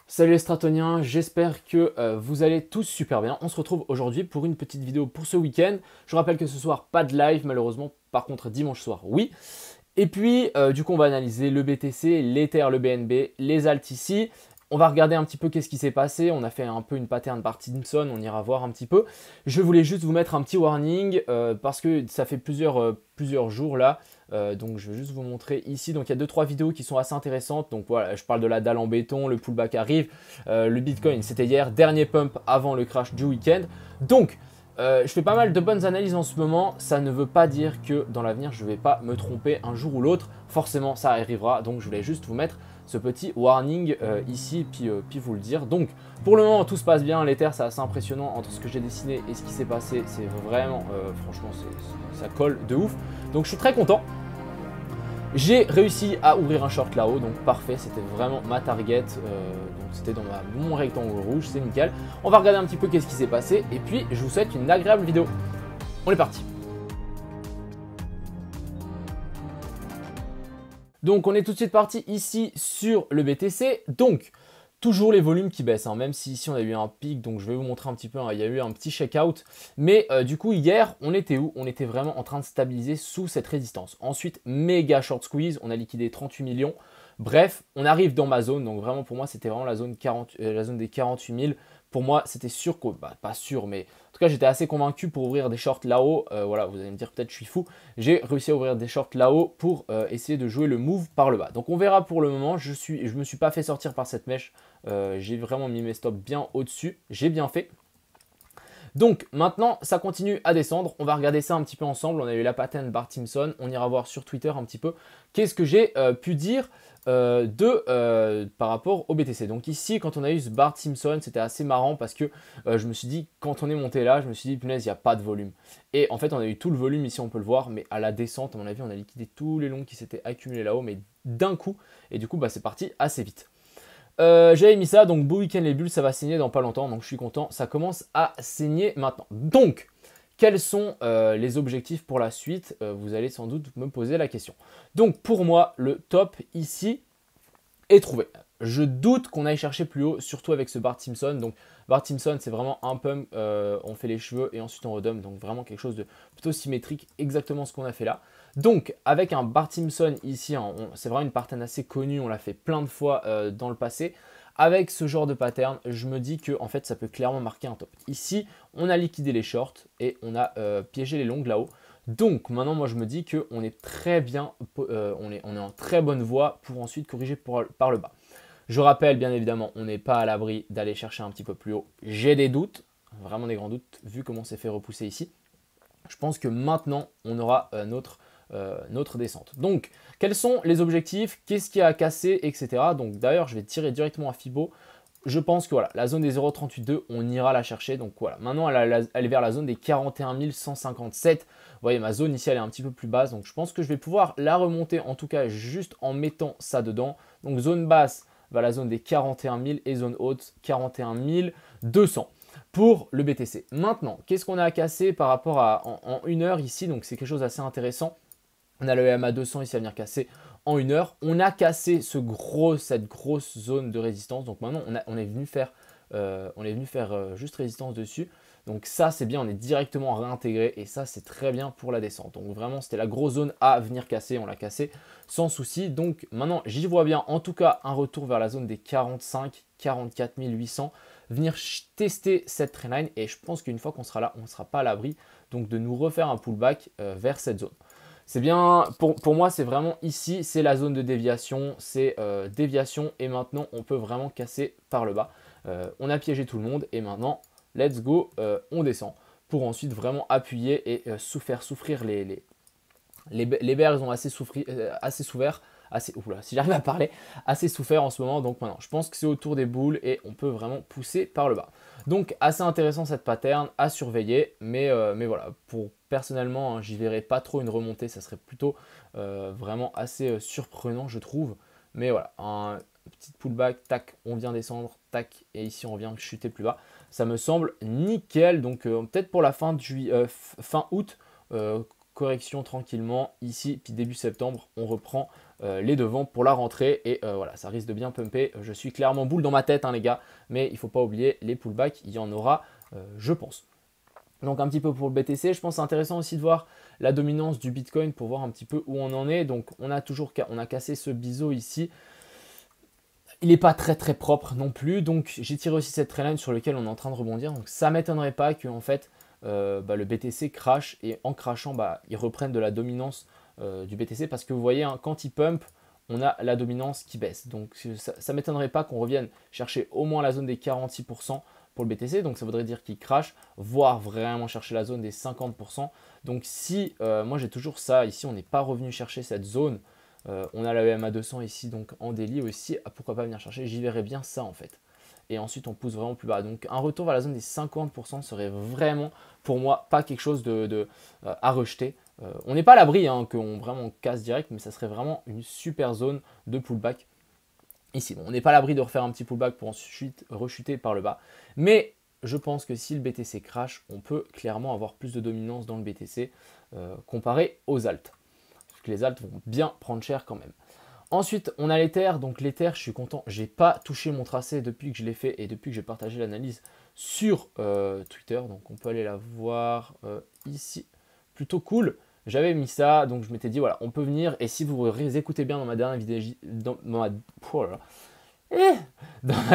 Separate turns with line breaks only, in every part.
Salut les Stratoniens, j'espère que vous allez tous super bien. On se retrouve aujourd'hui pour une petite vidéo pour ce week-end. Je rappelle que ce soir, pas de live malheureusement. Par contre, dimanche soir, oui. Et puis, du coup, on va analyser le BTC, l'Ether, le BNB, les alts ici. On va regarder un petit peu qu'est-ce qui s'est passé. On a fait un peu une pattern par Timson, on ira voir un petit peu. Je voulais juste vous mettre un petit warning parce que ça fait plusieurs jours là. Donc je vais juste vous montrer ici. Donc il y a 2-3 vidéos qui sont assez intéressantes. Donc voilà, je parle de la dalle en béton, le pullback arrive. Le Bitcoin, c'était hier, dernier pump avant le crash du week-end. Donc je fais pas mal de bonnes analyses en ce moment, ça ne veut pas dire que dans l'avenir je ne vais pas me tromper un jour ou l'autre, forcément ça arrivera, donc je voulais juste vous mettre ce petit warning ici, puis vous le dire. Donc pour le moment tout se passe bien, l'Ether c'est assez impressionnant entre ce que j'ai dessiné et ce qui s'est passé, c'est vraiment, franchement ça colle de ouf, donc je suis très content. J'ai réussi à ouvrir un short là-haut, donc parfait, c'était vraiment ma target, donc c'était dans mon rectangle rouge, c'est nickel. On va regarder un petit peu qu'est-ce qui s'est passé, et puis je vous souhaite une agréable vidéo. On est parti. Donc on est tout de suite parti ici sur le BTC, donc toujours les volumes qui baissent, hein, même si ici on a eu un pic, donc je vais vous montrer un petit peu, hein, il y a eu un petit check-out. Mais du coup hier, on était où? On était vraiment en train de stabiliser sous cette résistance. Ensuite, méga short squeeze, on a liquidé 38 millions. Bref, on arrive dans ma zone, donc vraiment pour moi c'était vraiment la zone, la zone des 48 000. Pour moi c'était sûr, pas sûr, mais en tout cas j'étais assez convaincu pour ouvrir des shorts là-haut. Voilà, vous allez me dire peut-être je suis fou. J'ai réussi à ouvrir des shorts là-haut pour essayer de jouer le move par le bas. Donc on verra pour le moment, je me suis pas fait sortir par cette mèche. J'ai vraiment mis mes stops bien au-dessus, j'ai bien fait. Donc maintenant, ça continue à descendre. On va regarder ça un petit peu ensemble. On a eu la pattern Bart Simpson. On ira voir sur Twitter un petit peu qu'est-ce que j'ai pu dire par rapport au BTC. Donc ici, quand on a eu ce Bart Simpson, c'était assez marrant parce que je me suis dit, quand on est monté là, je me suis dit, punaise, il n'y a pas de volume. Et en fait, on a eu tout le volume ici, on peut le voir, mais à la descente, à mon avis, on a liquidé tous les longs qui s'étaient accumulés là-haut, mais d'un coup. Et du coup, bah, c'est parti assez vite. J'avais mis ça, donc beau week-end les bulles, ça va saigner dans pas longtemps, donc je suis content, ça commence à saigner maintenant. Donc, quels sont les objectifs pour la suite? Vous allez sans doute me poser la question. Donc pour moi, le top ici est trouvé. Je doute qu'on aille chercher plus haut, surtout avec ce Bart Simpson. Donc Bart Simpson, c'est vraiment un pump, on fait les cheveux et ensuite on redump, donc vraiment quelque chose de plutôt symétrique, exactement ce qu'on a fait là. Donc avec un Bart Simpson ici, hein, c'est vraiment une pattern assez connue, on l'a fait plein de fois dans le passé. Avec ce genre de pattern, je me dis que en fait ça peut clairement marquer un top. Ici, on a liquidé les shorts et on a piégé les longs là-haut. Donc maintenant, moi je me dis qu'on est très bien, on est en très bonne voie pour ensuite corriger par le bas. Je rappelle bien évidemment, on n'est pas à l'abri d'aller chercher un petit peu plus haut. J'ai des doutes, vraiment des grands doutes, vu comment c'est fait repousser ici. Je pense que maintenant, on aura notre descente. Donc, quels sont les objectifs? Qu'est-ce qui a cassé, etc. Donc d'ailleurs, je vais tirer directement à Fibo. Je pense que voilà, la zone des 0,382, on ira la chercher. Donc voilà, maintenant elle est vers la zone des 41 157. Vous voyez, ma zone ici, elle est un petit peu plus basse. Donc je pense que je vais pouvoir la remonter, en tout cas juste en mettant ça dedans. Donc zone basse vers la zone des 41 000 et zone haute 41 200 pour le BTC. Maintenant, qu'est-ce qu'on a à casser par rapport à en une heure ici? Donc c'est quelque chose d'assez intéressant. On a le EMA 200 ici à venir casser en une heure. On a cassé cette grosse zone de résistance. Donc maintenant, on est venu faire, juste résistance dessus. Donc ça, c'est bien, on est directement réintégré et ça, c'est très bien pour la descente. Donc vraiment, c'était la grosse zone à venir casser. On l'a cassé sans souci. Donc maintenant, j'y vois bien, en tout cas, un retour vers la zone des 44 800. Venir tester cette trendline et je pense qu'une fois qu'on sera là, on ne sera pas à l'abri donc de nous refaire un pullback vers cette zone. C'est bien, pour moi, c'est vraiment ici, c'est la zone de déviation, c'est déviation et maintenant, on peut vraiment casser par le bas. On a piégé tout le monde et maintenant, let's go, on descend pour ensuite vraiment appuyer et faire souffrir les bears. Ils ont assez souffert, oula, si j'arrive à parler, assez souffert en ce moment. Donc maintenant, je pense que c'est autour des boules et on peut vraiment pousser par le bas. Donc assez intéressant cette pattern à surveiller, mais voilà, personnellement, hein, j'y verrais pas trop une remontée, ça serait plutôt vraiment assez surprenant, je trouve. Mais voilà, un petit pullback, tac, on vient descendre, tac, et ici on vient chuter plus bas. Ça me semble nickel. Donc peut-être pour la fin août, correction tranquillement ici, puis début septembre, on reprend les devants pour la rentrée. Et voilà, ça risque de bien pumper. Je suis clairement boule dans ma tête, hein, les gars, mais il ne faut pas oublier les pullbacks, il y en aura, je pense. Donc un petit peu pour le BTC, je pense que c'est intéressant aussi de voir la dominance du Bitcoin pour voir un petit peu où on en est. Donc on a cassé ce biseau ici. Il n'est pas très très propre non plus. Donc j'ai tiré aussi cette trendline sur laquelle on est en train de rebondir. Donc ça ne m'étonnerait pas que en fait le BTC crash et en crashant, ils reprennent de la dominance du BTC parce que vous voyez, hein, quand il pump, on a la dominance qui baisse. Donc ça ne m'étonnerait pas qu'on revienne chercher au moins la zone des 46% pour le BTC. Donc ça voudrait dire qu'il crash, voire vraiment chercher la zone des 50%. Donc si, moi j'ai toujours ça, ici on n'est pas revenu chercher cette zone. On a la EMA 200 ici donc en daily aussi, pourquoi pas venir chercher, j'y verrais bien ça en fait. Et ensuite on pousse vraiment plus bas. Donc un retour vers la zone des 50% serait vraiment pour moi pas quelque chose à rejeter. On n'est pas à l'abri hein, qu'on vraiment casse direct, mais ça serait vraiment une super zone de pullback. Ici, bon, on n'est pas à l'abri de refaire un petit pullback pour ensuite rechuter par le bas. Mais je pense que si le BTC crash, on peut clairement avoir plus de dominance dans le BTC comparé aux alts. Parce que les alts vont bien prendre cher quand même. Ensuite, on a l'Ether. Donc l'Ether, je suis content. Je n'ai pas touché mon tracé depuis que je l'ai fait et depuis que j'ai partagé l'analyse sur Twitter. Donc on peut aller la voir ici. Plutôt cool. J'avais mis ça, donc je m'étais dit, voilà, on peut venir. Et si vous écoutez bien dans ma dernière vidéo, dans ma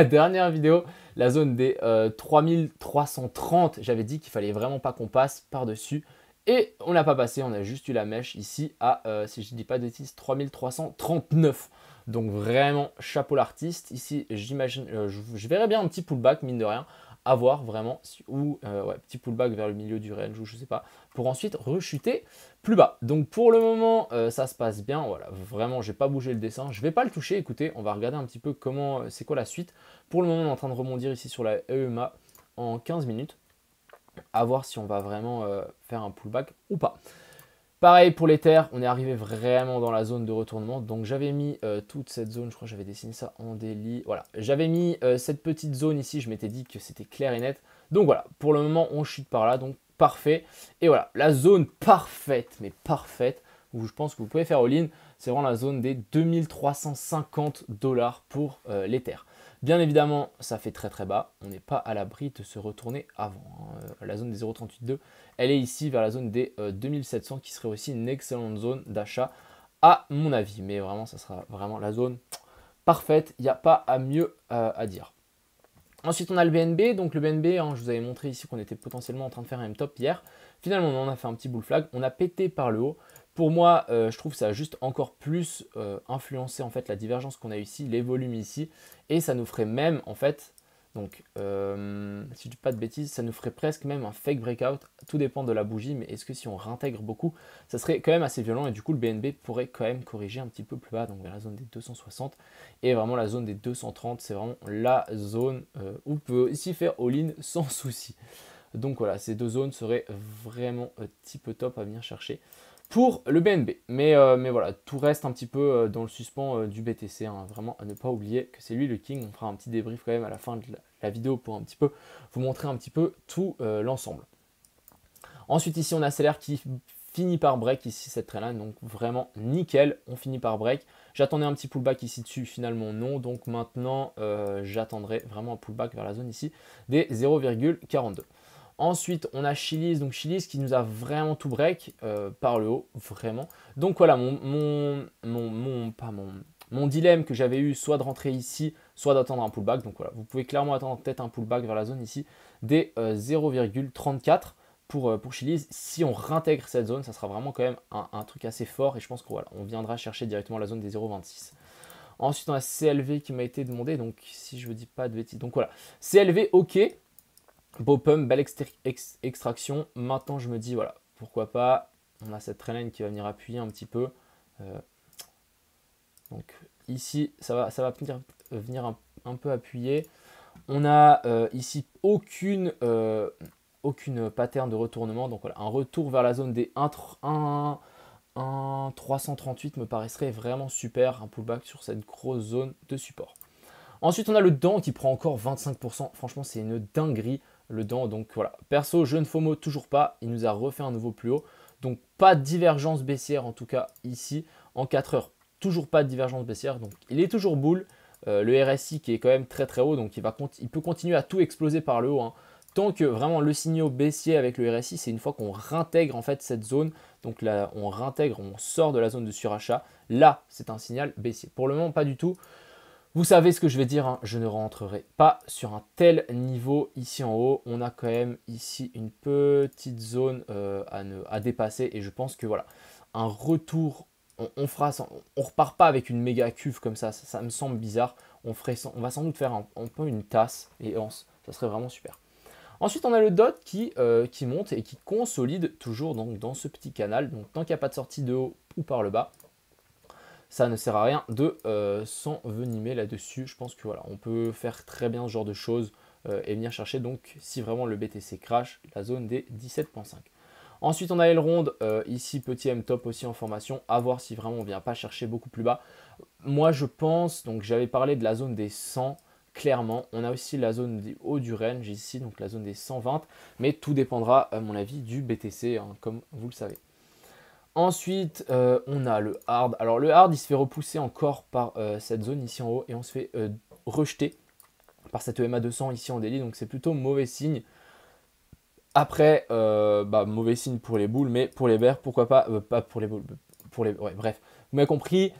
dernière vidéo, la zone des 3330, j'avais dit qu'il fallait vraiment pas qu'on passe par-dessus. Et on n'a pas passé, on a juste eu la mèche ici à, si je ne dis pas de bêtises, 3339. Donc vraiment, chapeau l'artiste. Ici, j'imagine, je verrais bien un petit pullback, mine de rien. À voir vraiment, ou petit pullback vers le milieu du range, ou je sais pas, pour ensuite rechuter plus bas. Donc pour le moment, ça se passe bien. Voilà, vraiment, j'ai pas bougé le dessin. Je vais pas le toucher. Écoutez, on va regarder un petit peu comment, c'est quoi la suite. Pour le moment, on est en train de rebondir ici sur la EMA en 15 minutes. À voir si on va vraiment faire un pullback ou pas. Pareil pour l'Ether, on est arrivé vraiment dans la zone de retournement. Donc j'avais mis toute cette zone, je crois que j'avais dessiné ça en daily. Voilà, j'avais mis cette petite zone ici, je m'étais dit que c'était clair et net. Donc voilà, pour le moment on chute par là, donc parfait. Et voilà, la zone parfaite, mais parfaite, où je pense que vous pouvez faire all-in, c'est vraiment la zone des 2350 $ pour l'Ether. Bien évidemment, ça fait très très bas. On n'est pas à l'abri de se retourner avant. Hein. La zone des 0,38,2, elle est ici vers la zone des 2700 qui serait aussi une excellente zone d'achat à mon avis. Mais vraiment, ça sera vraiment la zone parfaite. Il n'y a pas à mieux à dire. Ensuite, on a le BNB. Donc le BNB, hein, je vous avais montré ici qu'on était potentiellement en train de faire un M-top hier. Finalement, on a fait un petit bull flag. On a pété par le haut. Pour moi, je trouve que ça a juste encore plus influencé en fait la divergence qu'on a ici, les volumes ici. Et ça nous ferait même en fait, donc si je ne dis pas de bêtises, ça nous ferait presque même un fake breakout. Tout dépend de la bougie, mais est-ce que si on réintègre beaucoup, ça serait quand même assez violent. Et du coup, le BNB pourrait quand même corriger un petit peu plus bas, donc vers la zone des 260. Et vraiment la zone des 230, c'est vraiment la zone où on peut ici faire all-in sans souci. Donc voilà, ces deux zones seraient vraiment type top à venir chercher pour le BNB. Mais voilà, tout reste un petit peu dans le suspens du BTC. Hein. Vraiment, à ne pas oublier que c'est lui le king. On fera un petit débrief quand même à la fin de la vidéo pour un petit peu vous montrer un petit peu tout l'ensemble. Ensuite, ici, on a CLR qui finit par break ici cette trend-là. Donc vraiment nickel, on finit par break. J'attendais un petit pullback ici dessus, finalement non. Donc maintenant, j'attendrai vraiment un pullback vers la zone ici des 0,42. Ensuite, on a Chiliz, donc Chiliz qui nous a vraiment tout break par le haut, vraiment. Donc voilà, mon dilemme que j'avais eu, soit de rentrer ici, soit d'attendre un pullback. Donc voilà, vous pouvez clairement attendre peut-être un pullback vers la zone ici des 0,34 pour Chiliz. Si on réintègre cette zone, ça sera vraiment quand même un truc assez fort et je pense qu'on voilà, on viendra chercher directement la zone des 0,26. Ensuite, on a CLV qui m'a été demandé, donc si je ne dis pas de bêtises. Donc voilà, CLV, ok. Beau pump, belle extraction. Maintenant, je me dis, voilà, pourquoi pas. On a cette trendline qui va venir appuyer un petit peu. Donc ici, ça va venir un peu appuyer. On a ici aucune pattern de retournement. Donc voilà, un retour vers la zone des 1,338 me paraîtrait vraiment super. Un pullback sur cette grosse zone de support. Ensuite, on a le DAN qui prend encore 25%. Franchement, c'est une dinguerie. Le DAN, donc voilà. Perso, je ne FOMO toujours pas. Il nous a refait un nouveau plus haut. Donc pas de divergence baissière en tout cas ici en 4 heures. Toujours pas de divergence baissière, donc il est toujours bull. Le RSI qui est quand même très très haut, donc il peut continuer à tout exploser par le haut, hein. Tant que vraiment le signal baissier avec le RSI, c'est une fois qu'on réintègre en fait cette zone. Donc là, on réintègre, on sort de la zone de surachat. Là, c'est un signal baissier. Pour le moment, pas du tout. Vous savez ce que je vais dire, hein, je ne rentrerai pas sur un tel niveau ici en haut. On a quand même ici une petite zone à dépasser. Et je pense que voilà, un retour, on repart pas avec une méga cuve comme ça me semble bizarre. On va sans doute faire un peu une tasse et ça serait vraiment super. Ensuite, on a le DOT qui monte et qui consolide toujours donc, dans ce petit canal. Donc, tant qu'il n'y a pas de sortie de haut ou par le bas, ça ne sert à rien de s'envenimer là-dessus. Je pense que voilà, on peut faire très bien ce genre de choses et venir chercher donc si vraiment le BTC crash, la zone des 17.5. Ensuite, on a Elrond, ici petit M-top aussi en formation, à voir si vraiment on ne vient pas chercher beaucoup plus bas. Moi, je pense, donc j'avais parlé de la zone des 100, clairement. On a aussi la zone des hauts du range ici, donc la zone des 120, mais tout dépendra, à mon avis, du BTC, hein, comme vous le savez. Ensuite, on a le hard. Alors le hard, il se fait repousser encore par cette zone ici en haut et on se fait rejeter par cette EMA 200 ici en daily, donc c'est plutôt mauvais signe. Après, mauvais signe pour les boules, mais pour les bears, pourquoi pas, pas pour les boules, ouais, bref, vous m'avez compris,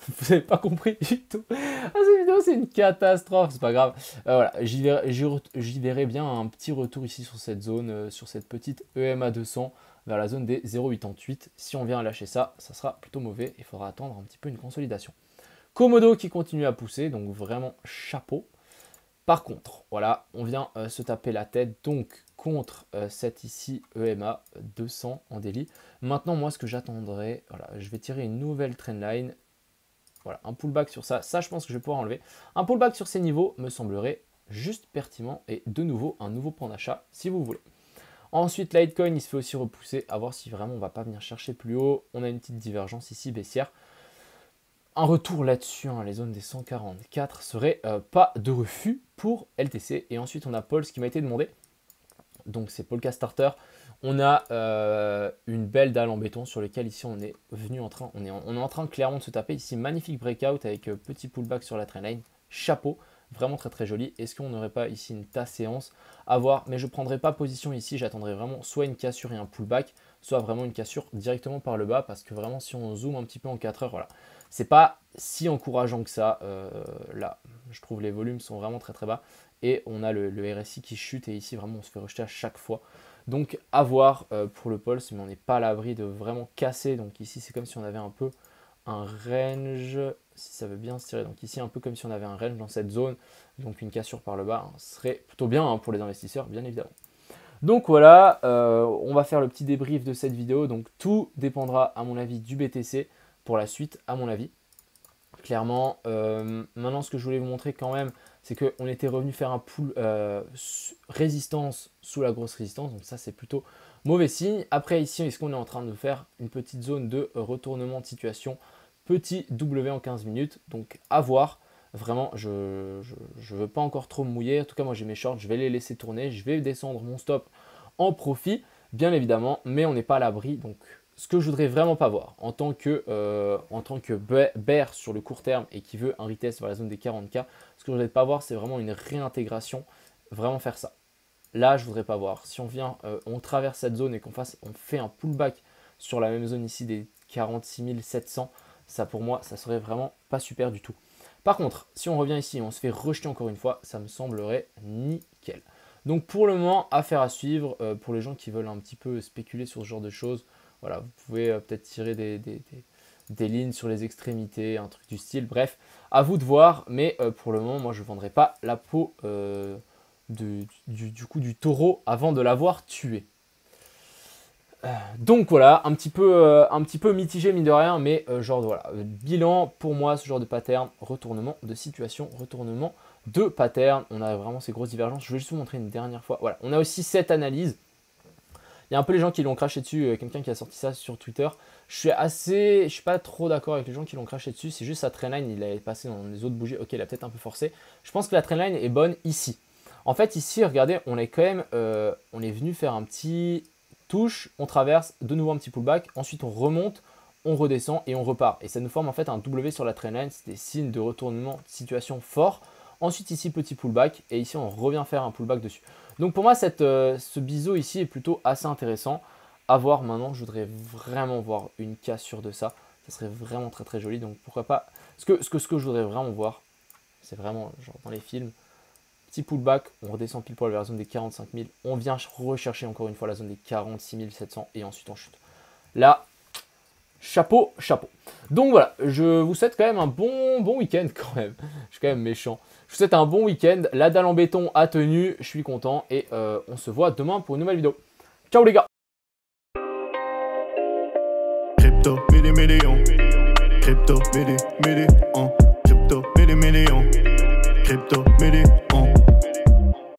vous n'avez pas compris du tout. Ah, cette vidéo, c'est une catastrophe, c'est pas grave. Voilà, j'y verrai bien un petit retour ici sur cette zone, sur cette petite EMA 200, vers la zone des 0,88. Si on vient à lâcher ça, ça sera plutôt mauvais, il faudra attendre un petit peu une consolidation. Komodo qui continue à pousser, donc vraiment chapeau. Par contre, voilà, on vient se taper la tête donc contre cette ici EMA 200 en daily. Maintenant, moi, ce que j'attendrai, voilà, je vais tirer une nouvelle trendline. Voilà, un pullback sur ça. Ça, je pense que je vais pouvoir enlever. Un pullback sur ces niveaux me semblerait juste pertinent et de nouveau, un nouveau point d'achat si vous voulez. Ensuite, Litecoin, il se fait aussi repousser, à voir si vraiment on ne va pas venir chercher plus haut. On a une petite divergence ici baissière. Un retour là-dessus, hein, les zones des 144 serait pas de refus pour LTC. Et ensuite, on a Paul, ce qui m'a été demandé. Donc, c'est Polka Starter. On a une belle dalle en béton sur laquelle ici on est venu en train, on est en train clairement de se taper. Ici, magnifique breakout avec petit pullback sur la trendline. Chapeau, vraiment très très joli. Est-ce qu'on n'aurait pas ici une tasse séance à voir? Mais je ne prendrai pas position ici. J'attendrai vraiment soit une cassure et un pullback, soit vraiment une cassure directement par le bas. Parce que vraiment, si on zoome un petit peu en 4 heures, voilà. C'est pas si encourageant que ça. Là, je trouve les volumes sont vraiment très très bas. Et on a le RSI qui chute. Et ici, vraiment, on se fait rejeter à chaque fois. Donc, à voir pour le pulse. Mais on n'est pas à l'abri de vraiment casser. Donc, ici, c'est comme si on avait un peu un range. Si ça veut bien se tirer. Donc, ici, un peu comme si on avait un range dans cette zone. Donc, une cassure par le bas serait plutôt bien hein, pour les investisseurs, bien évidemment. Donc voilà, on va faire le petit débrief de cette vidéo. Donc tout dépendra à mon avis du BTC pour la suite à mon avis. Clairement, maintenant ce que je voulais vous montrer quand même, c'est qu'on était revenu faire un pull résistance sous la grosse résistance. Donc ça c'est plutôt mauvais signe. Après ici, est-ce qu'on est en train de faire une petite zone de retournement de situation? Petit W en 15 minutes, donc à voir. Vraiment, je ne veux pas encore trop me mouiller. En tout cas, moi j'ai mes shorts, je vais les laisser tourner. Je vais descendre mon stop en profit, bien évidemment, mais on n'est pas à l'abri. Donc, ce que je voudrais vraiment pas voir en tant que bear sur le court terme et qui veut un retest vers la zone des 40K, ce que je voudrais pas voir, c'est vraiment une réintégration, vraiment faire ça. Là, je voudrais pas voir. Si on vient, on traverse cette zone et qu'on fait un pullback sur la même zone ici des 46 700, ça pour moi, ça serait vraiment pas super du tout. Par contre, si on revient ici et on se fait rejeter encore une fois, ça me semblerait nickel. Donc pour le moment, affaire à suivre pour les gens qui veulent un petit peu spéculer sur ce genre de choses. Voilà, vous pouvez peut-être tirer des lignes sur les extrémités, un truc du style. Bref, à vous de voir. Mais pour le moment, moi, je ne vendrai pas la peau du taureau avant de l'avoir tué. Donc voilà, un petit peu mitigé mine de rien, mais genre voilà, bilan pour moi, ce genre de pattern, retournement de situation, retournement de pattern, on a vraiment ces grosses divergences. Je vais juste vous montrer une dernière fois. Voilà, on a aussi cette analyse. Il y a un peu les gens qui l'ont craché dessus, quelqu'un qui a sorti ça sur Twitter. Je suis pas trop d'accord avec les gens qui l'ont craché dessus, c'est juste sa trendline, il est passé dans les autres bougies, ok, il a peut-être un peu forcé. Je pense que la trendline est bonne ici. En fait, ici, regardez, on est quand même, on est venu faire un petit touche, on traverse, de nouveau un petit pullback, ensuite on remonte, on redescend et on repart. Et ça nous forme en fait un W sur la trendline, c'est des signes de retournement de situation fort. Ensuite ici, petit pullback, et ici on revient faire un pullback dessus. Donc pour moi, ce biseau ici est plutôt assez intéressant. À voir maintenant, je voudrais vraiment voir une cassure de ça. Ça serait vraiment très très joli, donc pourquoi pas. Ce que je voudrais vraiment voir, c'est vraiment genre dans les films, petit pullback, on redescend pile poil vers la zone des 45 000, on vient rechercher encore une fois la zone des 46 700 et ensuite on chute. Là, chapeau, chapeau. Donc voilà, je vous souhaite quand même un bon week-end quand même. Je suis quand même méchant. Je vous souhaite un bon week-end. La dalle en béton a tenu, je suis content et on se voit demain pour une nouvelle vidéo. Ciao les gars.
Crypto, millions. Crypto, millions. Crypto, millions.